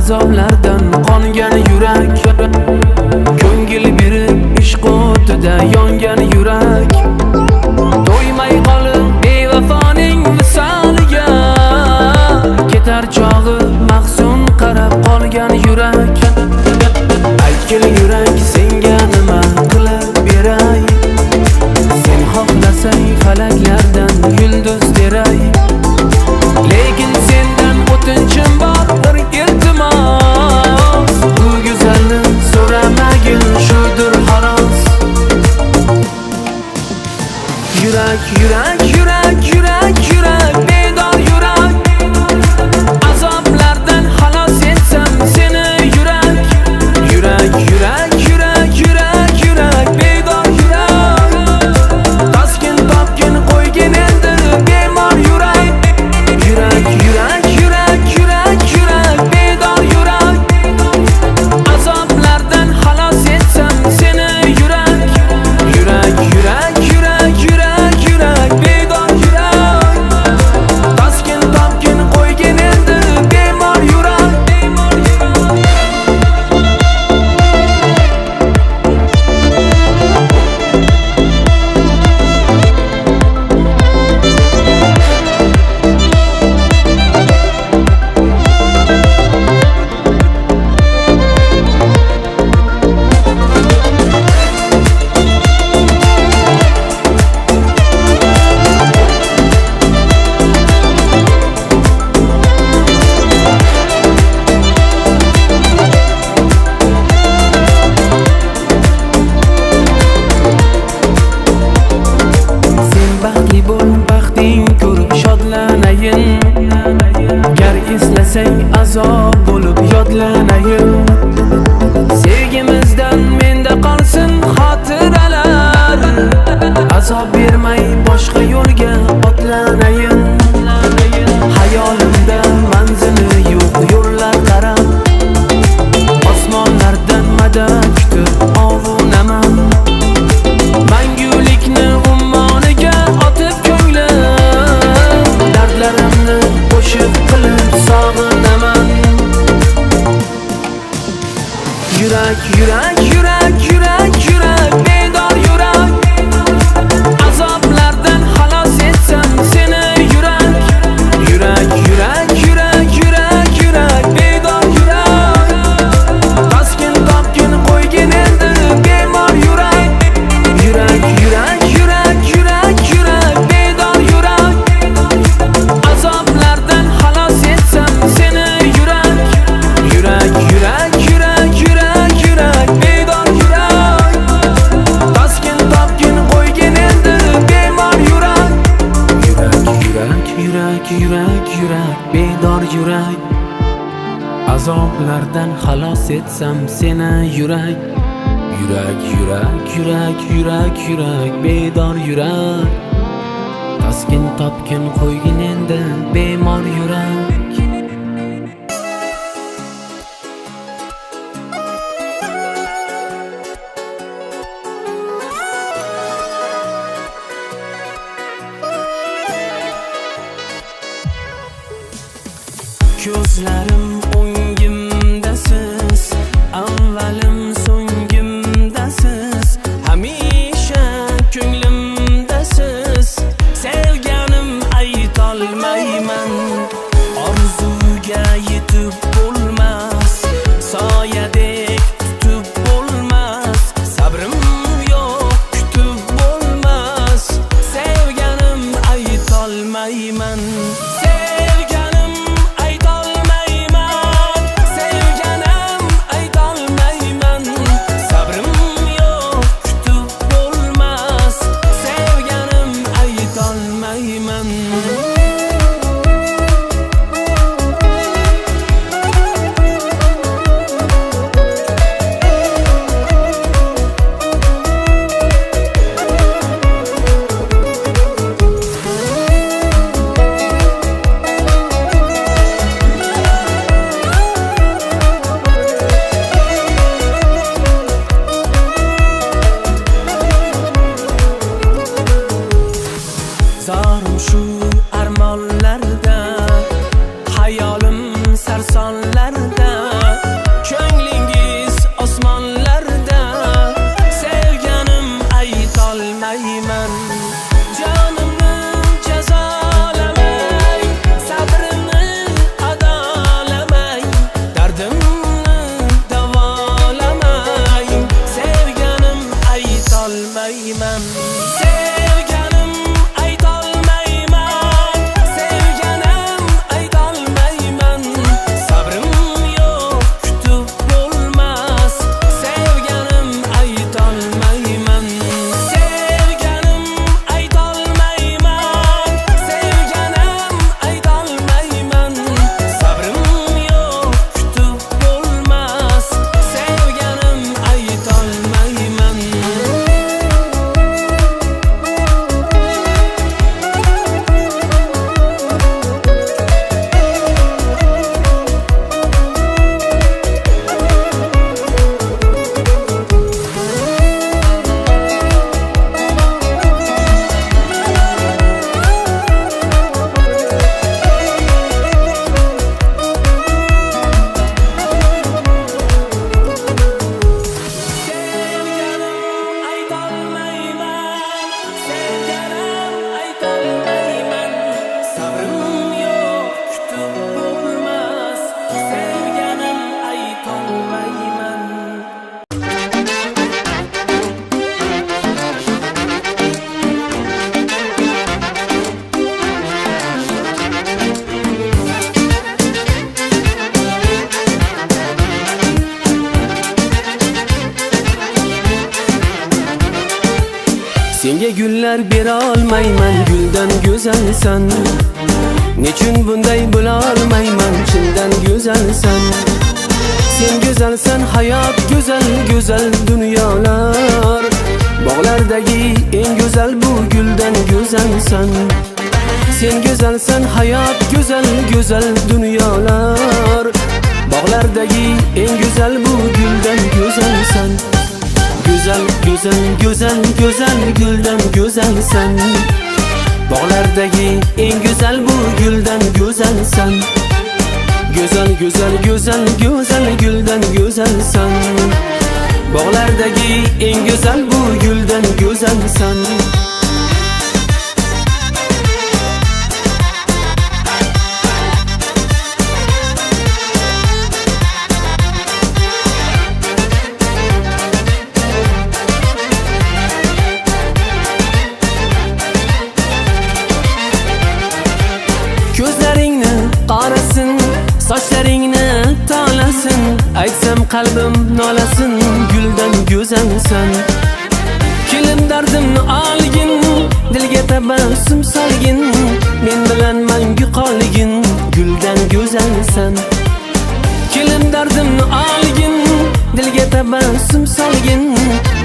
azoblardan qongan yurak, ko'ngil berib ishq o'tida yongan yurak, to'ymay qolib bevafoning misoliga, ketar chog'i mahzun qarab qolgan yurak. Aytgil yurak, senga nima qilib beray, sen xohlasang falaklardan yulduz teray. Lekin sendan o'tinchim bor bir iltimos, bu go'zalni so'ramagin shudir xolos. Yurak, yurak, yurak, yurak, yurak, bedor yurak, azoblardan xalos etsam seni yurak. Yurak, yurak, yurak, yurak, yurak, bedor yurak, taskin topgin qo'ygin endi bemor yurak. Yurak, yurak, yurak, yurak, yurak, bedor yurak, azoblardan xalos etsam seni yurak. Yurak, yurak, yurak, yurak, yurak, bedor yurak, taskin topgin qo'ygin endi bemor yurak. Baxtli bo'l, baxting ko'rib shodlanayin, gar eslasang azob bo'lib yodlanayin. Sevgimizdan menda qolsin xotiralar, azob bermay boshqa yo'lga otlanayin. Hayolimda manzili yo'q yo'llar qarab, osmonlardan madad kutib ovunaman. Mangulikni ummoniga otib ko'nglim, dardlarimni qo'shib qilib sog'inaman. Yurak, yurak, yurak, yurak, yurak, bedor yurak, azoblardan xalos etsam seni yurak. Yurak, yurak, yurak, yurak, yurak, bedor yurak, taskin topgin qo'ygin endi bemor yurak. Yurak, yurak, yurak, yurak, yurak, bedor yurak, azoblardan xalos etsam seni yurak. Yurak, yurak, yurak, yurak, yurak, bedor yurak, taskin topgin qo'ygin endi bemor yurak. Yurak, yurak, yurak, yurak, yurak, bedor yurak, azoblardan xalos etsam seni yurak. Yurak, yurak, yurak, yurak, yurak, bedor yurak, taskin topgin qo'ygin endi bemor yurak. Ko'zlarim o'ngimdasiz, avvalim so'ngimdasiz, hamisha ko'nglimdasiz. Sevganim aytolmayman, orzuga yetib bo'lmas, soyadek tutib bo'lmas, sabrim yo'q kutib bo'lmas. Sevganim aytolmayman, sevganim aytolmayman, sevganim aytolmayman, sabrim yo'q kutib bo'lmas, sevganim aytolmayman. sarsonlarda Senga gullar bera olmayman, guldan go'zalsan. Nechun bunday bo'la olmayman, chindan go'zalsan. Sen go'zalsan, hayot go'zal, go'zal dunyolar. Bog'lardagi eng go'zal bu guldan go'zalsan. Sen go'zalsan, hayot go'zal, go'zal dunyolar. Bog'lardagi eng go'zal bu guldan go'zalsan. Go'zal, go'zal, go'zal, go'zal guldan go'zalsan. Bog'lardagi eng go'zal bu guldan go'zalsan. Go'zal, go'zal, go'zal, go'zal guldan go'zalsan. Bog'lardagi eng go'zal bu guldan go'zalsan. Ko'zlaringni qarasin, sochlaringni tolasin. Aytsam qalbim nolasin, guldan go'zalsan. Kelin dardimni olgin, dilga tabassum solgin. Men bilan mangu qolgin, guldan go'zalsan. Kelin dardimni olgin, dilga tabassum solgin.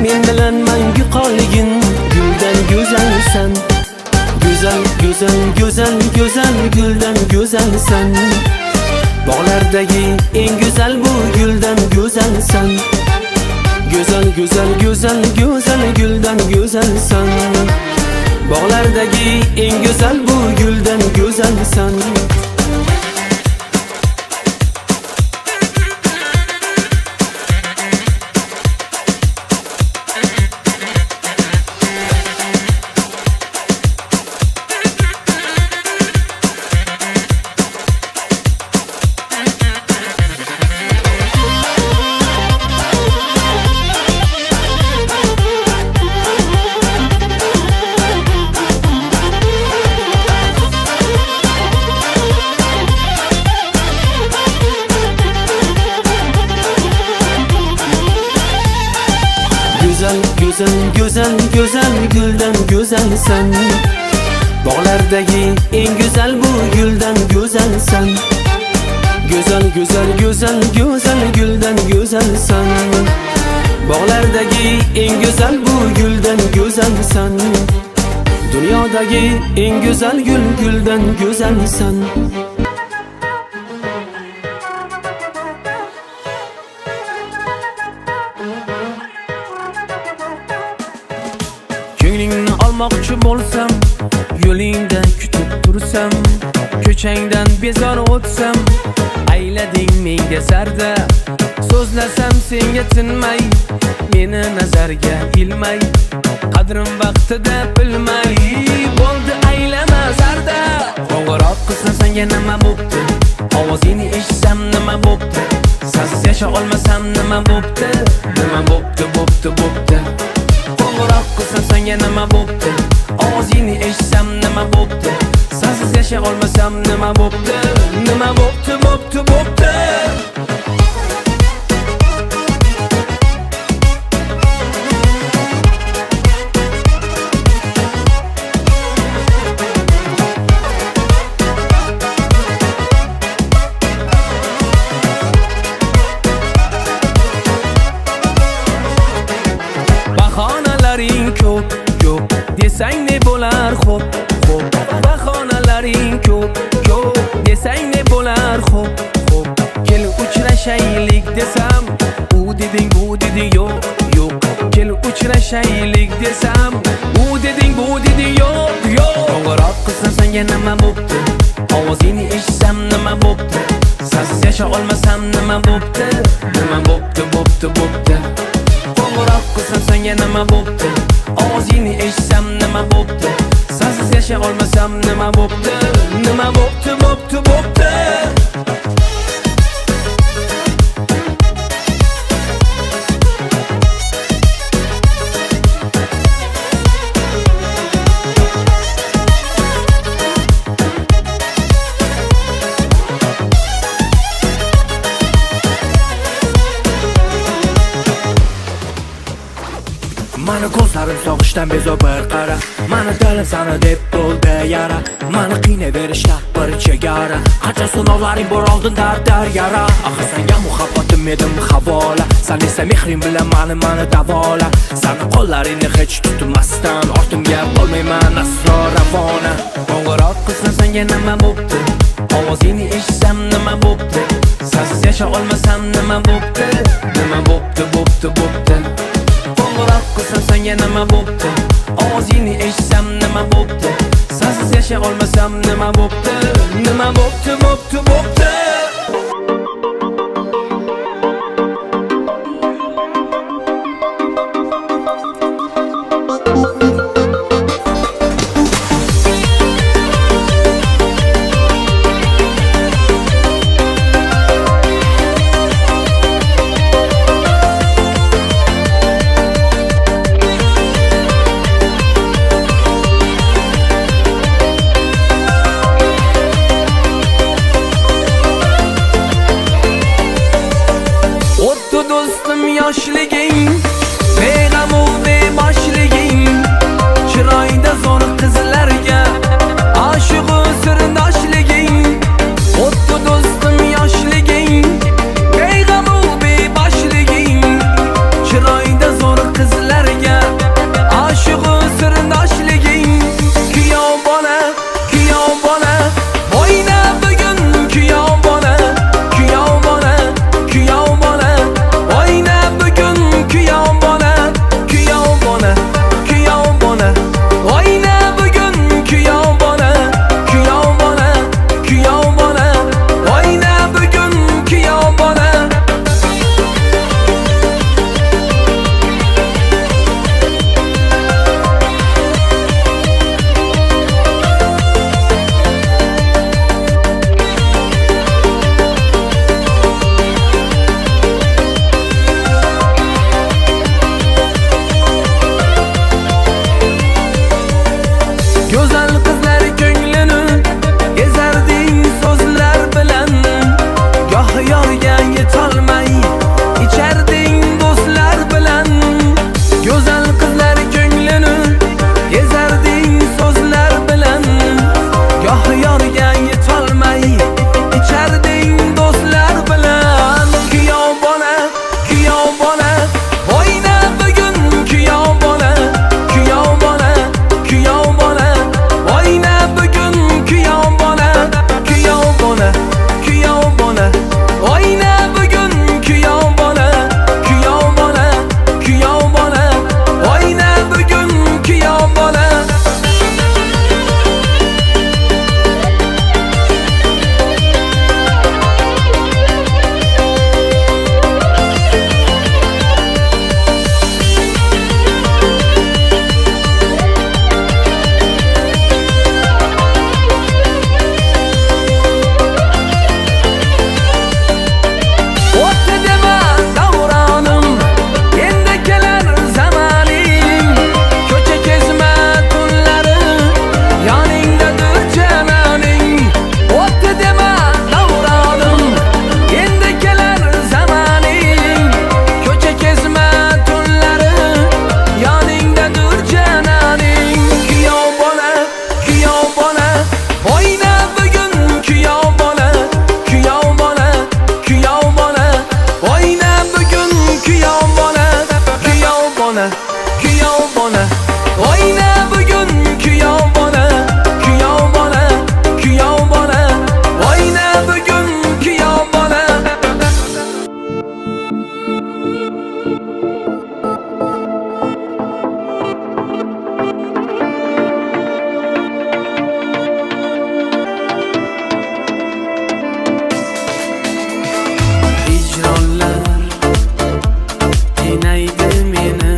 Men bilan mangu qolgin, guldan go'zalsan. Go'zal, go'zal, go'zal, go'zal guldan go'zalsan. Bog'lardagi eng go'zal bu guldan go'zalsan. Go'zal, go'zal, go'zal, go'zal guldan go'zalsan. Bog'lardagi eng go'zal bu guldan go'zalsan. Go'zal, go'zal, go'zal guldan go'zalsan. Bog'lardagi eng go'zal bu guldan go'zalsan. Go'zal, go'zal, go'zal, go'zal guldan go'zalsan. Bog'lardagi eng go'zal bu guldan go'zalsan. Dunyodagi eng go'zal gul guldan go'zalsan. Ko'nglingni olmoqchi bo'lsam, yo'lingda kutib tursam, ko'changdan bezor o'tsam, aylading menga zarda. So'zlasam senga tinmay, meni nazarga ilmay, qadrim vaqtida bilmay, bo'ldi aylama zarda. Qo'ng'iroq qilsam senga nima bo'pti? Ovozingni eshitsam nima bo'pti? Sensiz yasha olmasam nima bo'pti? Nima bo'pti, bo'pti, bo'pti. Qo'ng'iroq qilsam senga nima bo'pti? Ovozingni eshitsam nima bo'pti? Sensiz yasha olmasam nima bo'pti? Nima bo'pti, bo'pti, bo'pti. Bahonalaring ko'p, ko'p desang ne bo'lar xo'p, xo'p. Bahonalaring ko'p, ko'p desang ne bo'lar xo'p, xo'p. Kel uchrashaylik desam, u deding, bu deding, yo'q, yo'q. Kel uchrashaylik desam, u deding, bu deding, yo'q, yo'q. Qo'ng'iroq qilsam senga nima bo'pti? Ovozingni eshitsam nima bo'pti? Sensiz yasha olmasam nima bo'pti? Nima bo'pti, bo'pti, bo'pti. Qo'ng'iroq qilsam senga nima bo'pti? Ovozingni eshitsam nima bo'pti? Sensiz yasha olmasam nima bo'pti? Nima bo'pti, bo'pti, bo'pti. Mani ko'zlarim sog'ishdan bezo bir qara. Mani dilim sana deb bo'ldi yara. Mani qiynayverishda bir chegara. Qancha sinovlaring bor oldinda dar yara. Axir senga muhabbatim edim havola. Sen esa mehring bilan mani davola. Seni qo'llaringni hech tutmasdan ortimga bo'lmayman aslo ravona. Qo'ng'iroq qilsam senga nima bo'pti? Ovozingni eshitsam nima bo'pti? Sensiz yasha olmasam nima bo'pti? Nima bo'pti, bo'pti. Qo'ng'iroq qilsam senga nima bo'pti? Ovozingni eshitsam nima bo'pti? Sensiz yasha olmasam nima bo'pti? Nima bo'pti. Do'stim yoshliging, beg'am u beboshliging, chiroyda zo'r qizlarga oshiq u sirdoshliging. O'tdi do'stim yoshliging, beg'am u beboshliging, chiroyda zo'r qizlarga oshiq u sirdoshliging. Kuyov bola, o'yna bugun kuyov bola, kuyov bola. Oyna bugun kuyov bola, oyna bugun kuyov bola, oyna bugun kuyov bola. Go'zal qizlar ko'nglini ezarding so'zlar bilan, goh yorga yetolmay icharding do'stlar bilan. Go'zal qizlar ko'nglini ezarding so'zlar bilan, goh yorga yetolmay icharding do'stlar bilan. Kuyov bola, o'yna bugun kuyov bola, kuyov bola. Oyna bugun kuyov bola, oyna bugun kuyov bola, oyna bugun kuyov bola. Hijronlar qiynaydi meni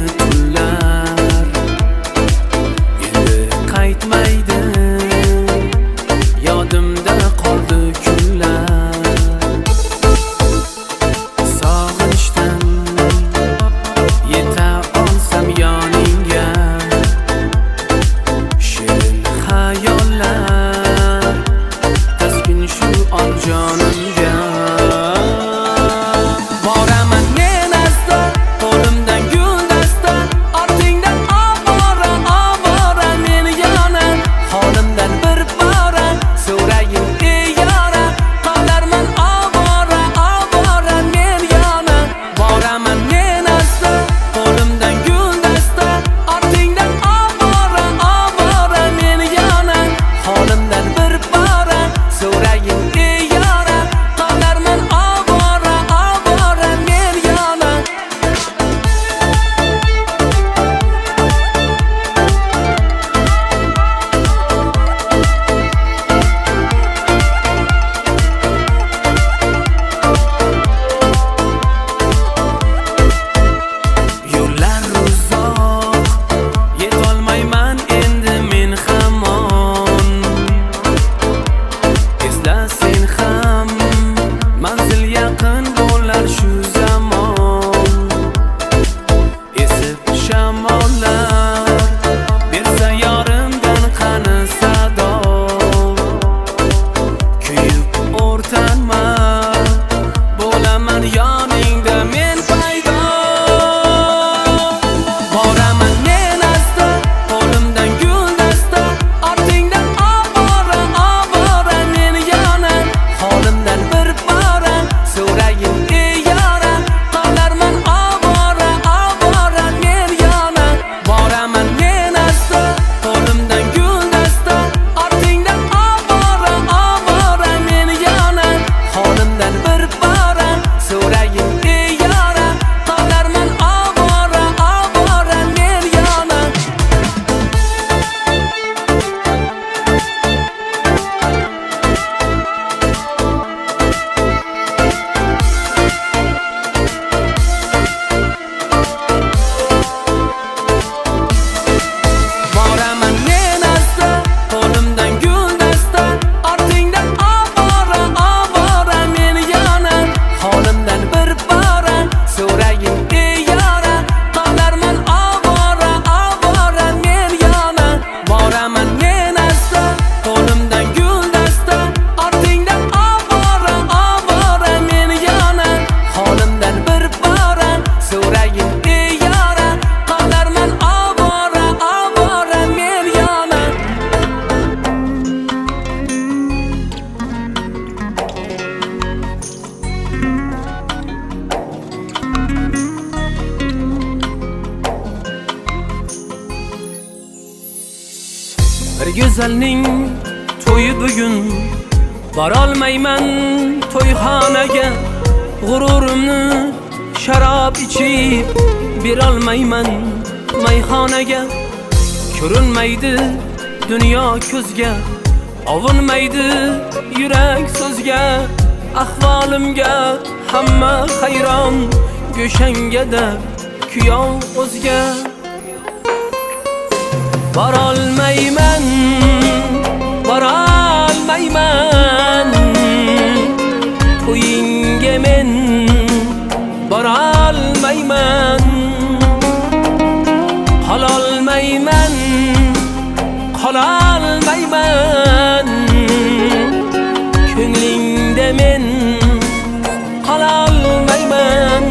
go'zalning to'yi bugun. Borolmayman to'yxonaga, g'ururimni sharob ichib berolmayman mayxonaga. Ko'rinmaydi dunyo ko'zga, ovunmaydi yurak so'zga. Ahvolimga hamma hayron, go'shangada kuyov o'zga. Borolmayman, borolmayman to'yingga men, borolmayman. Qololmayman, qololmayman ko'nglingda men, qololmayman.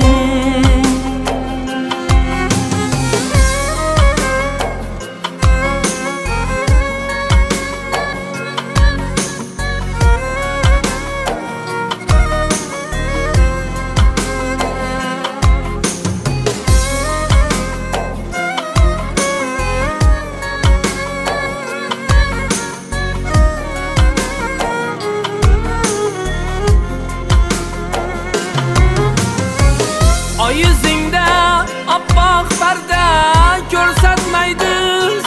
Yuzingda oppoq parda ko'rsatmaydi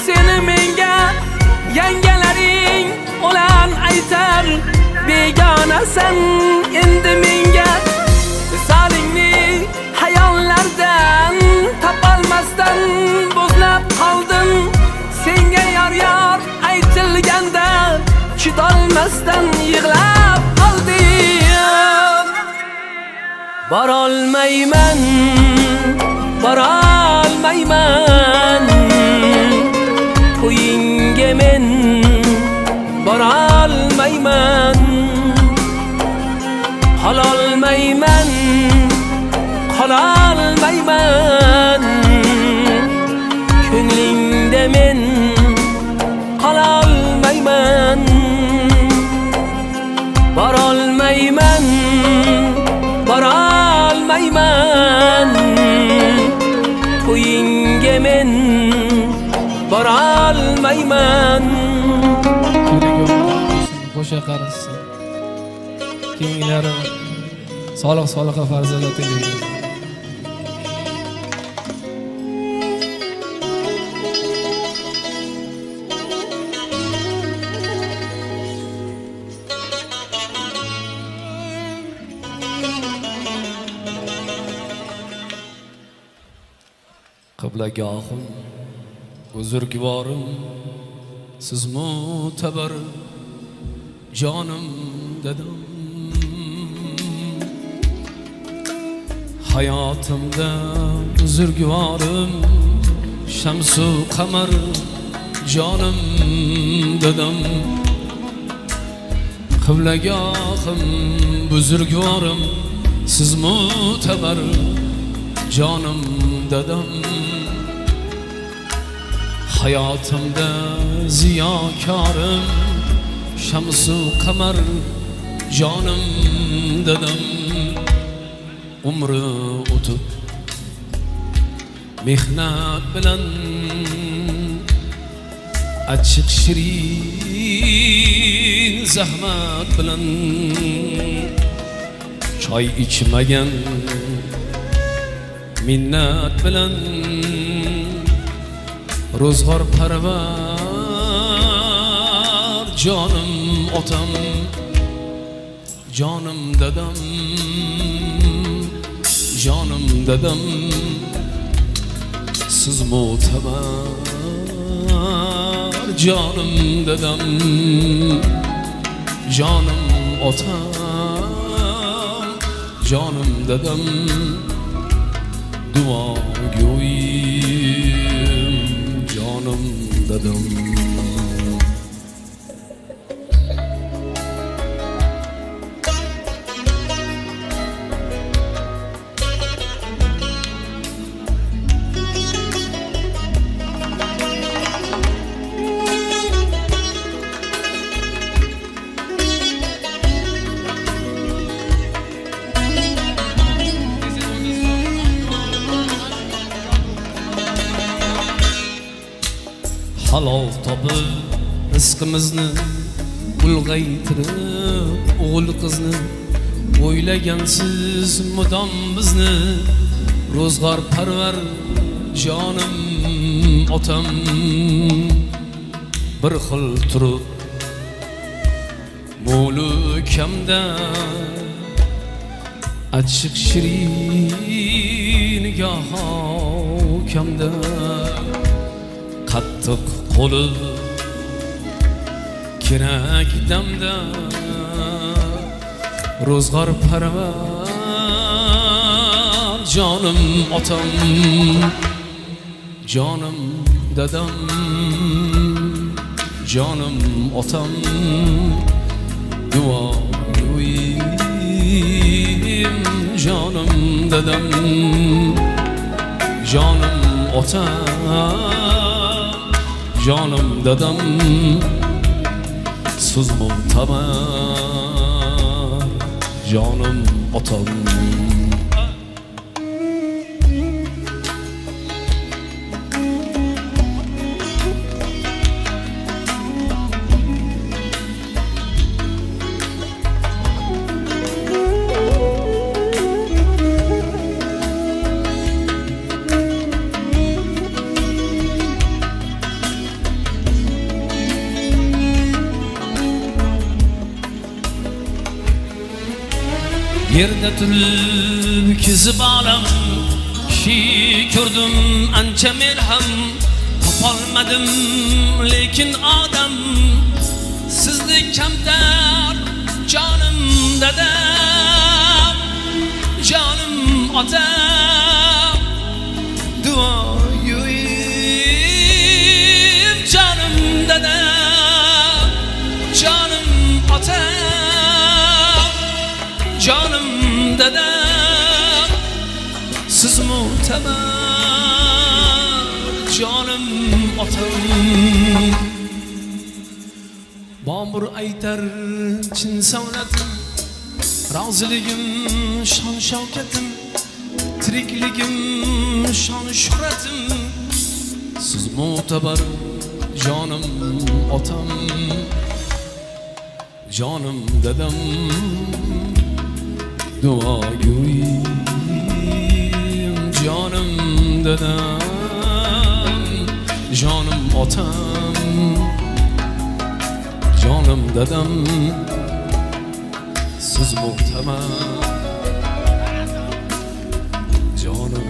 seni menga. Yangalaring olan aytar, begonasan endi menga. Misolingni hayollardan topolmasdan bo'zlab qoldim. Senga yor aytilganda chidolmasdan yig'lab qoldim. Borolmayman, borolmayman to'yingga men, borolmayman. Qololmayman, qololmayman ko'nglingda men, qololmayman. Borolmayman, borolmayman to'yingga men, borolmayman. Qo'sha qarasa kenglari soliq farzalati deydi. Qiblagohim, buzurgvorim, siz mo'tabar jonim dadam. Hayotimda buzurgvorim, shamsu qamar jonim dadam. Qiblagohim, buzurgvorim, siz mo'tabar jonim dadam. Hayotimda ziyokorim, shamsu qamar jonim dadam. Umri o'tib mehnat bilan, achchiq shirin zahmat bilan choy ichmagan minnat bilan ro'zg'or parvar jonim otam, jonim dadam, jonim dadam. Siz mo'tabar jonim dadam, jonim otam, jonim dadam. Duogo'yim jonim dadam. halol topib rizqimizni ulg'aytirib o'g'il qizni o'ylagansiz mudom bizni ro'zg'or parvar jonim otam bir xil turib mo'lu kamda achchiq shirin goho kamda qattiq qo'li kerak damda ro'zg'or parvar jonim otam jonim dadam jonim otam duoyim jonim dadam jonim otam jonim dadam siz mu'tabar jonim otam yerda turib kizib olam kishi ko'rdim ancha men ham topolmadim lekin odam sizdek kamtar jonim dadam jonim otam duoyim jonim dadam jonim otam jonim dadam siz mu'tabar jonim otam bobur aytar chin savlatim roziligim shon shavkatim tirikligim shon shuhratim siz mu'tabar jonim otam jonim dadam duoyim jonim dadam jonim otam jonim dadam siz muhtabar jonim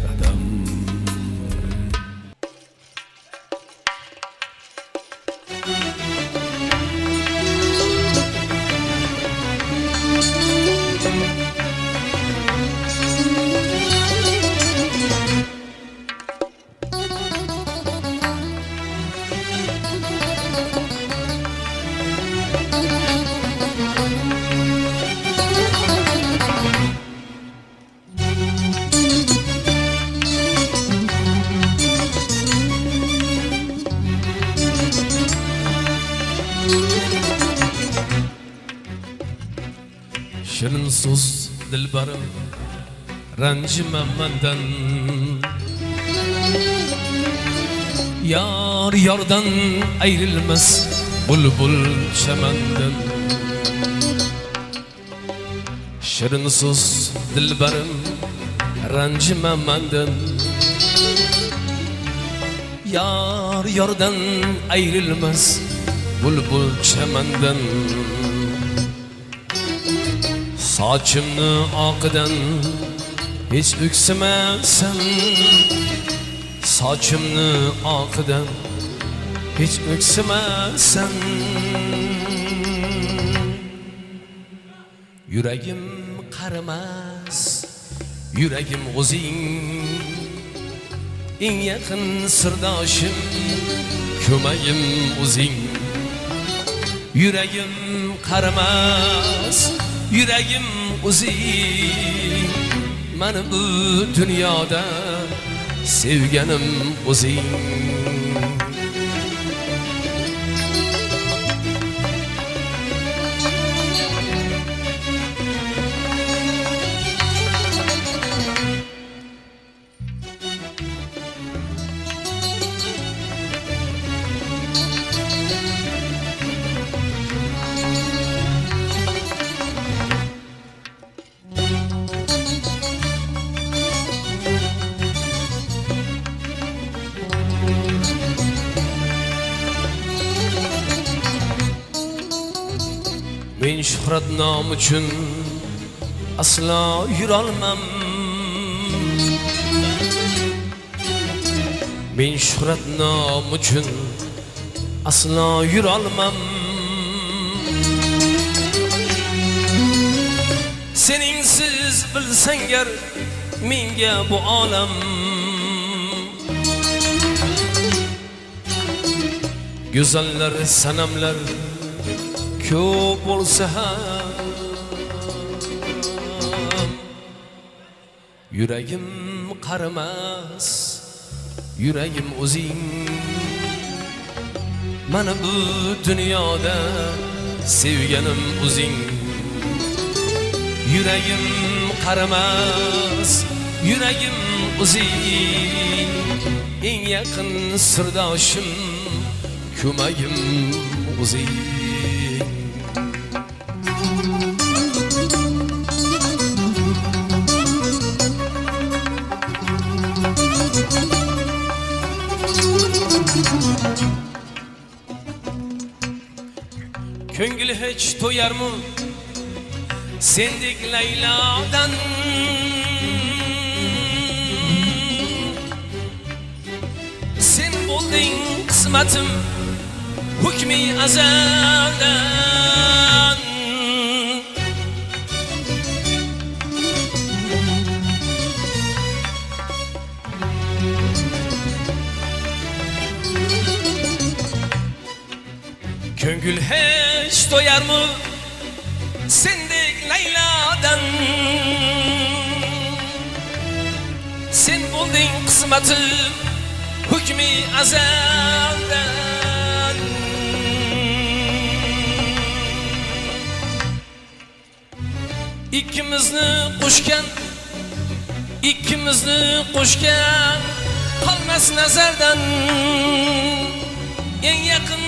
dadam shirin so'z dilbarim ranjima mendan yar yordan ayrilmas bulbul chamandan shirin so'z dilbarim ranjima mendan yar yordan ayrilmas bulbul chamandan sochimni oqidan hech o'ksimasan sochimni oqidan hech o'ksimasan yuragim qarimas yuragim o'zing eng yaqin sirdoshim ko'magim o'zing yuragim qarimas yuragim o'zing mana bu dunyoda sevganim o'zing Men shuhrat nom uchun aslo yurolmam. Men shuhrat nom uchun aslo yurolmam. Seningsiz bilsangar menga bu olam. Go'zallar, sanamlar ko'p bo'lsa ham yuragim qarimas, yuragim o'zing. Mana bu dunyoda sevganim o'zing. Yuragim qarimas, yuragim o'zing. Eng yaqin sirdoshim, ko'magim o'zing. Ko'ngil hech to'yarmi sendek Laylodan? Sen bo'lding qismatim hukmi azaldan. Ko'ngil hech to'yarmi sendek Laylodan? Sen bo'lding qismatim hukmi azaldan. İkkimizni qo'shgan qolmas nazardan. Eng yaqin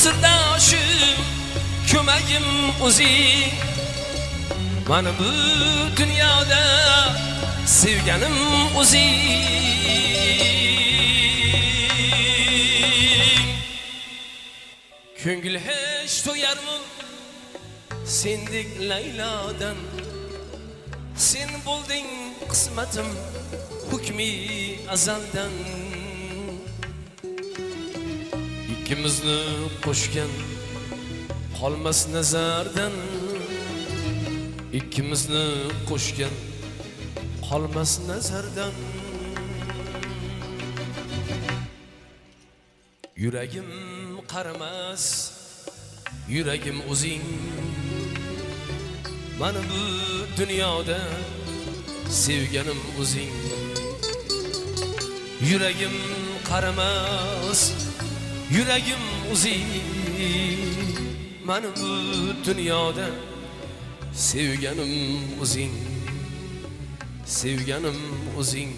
sirdoshim, ko'magim o'zing. Mana bu dunyoda sevganim o'zing. Ko'ngil hech to'yarmi sendek Laylodan? Sen bo'lding qismatim hukmi azaldan. İkkimizni qo'shgan qolmas nazardan. İkkimizni qo'shgan qolmas nazardan. Yuragim qarimas, yuragim o'zing. Mana bu dunyoda sevganim o'zing. Yuragim qarimas, yuragim o'zing. Mana bu dunyoda sevganim o'zing. Sevganim o'zing.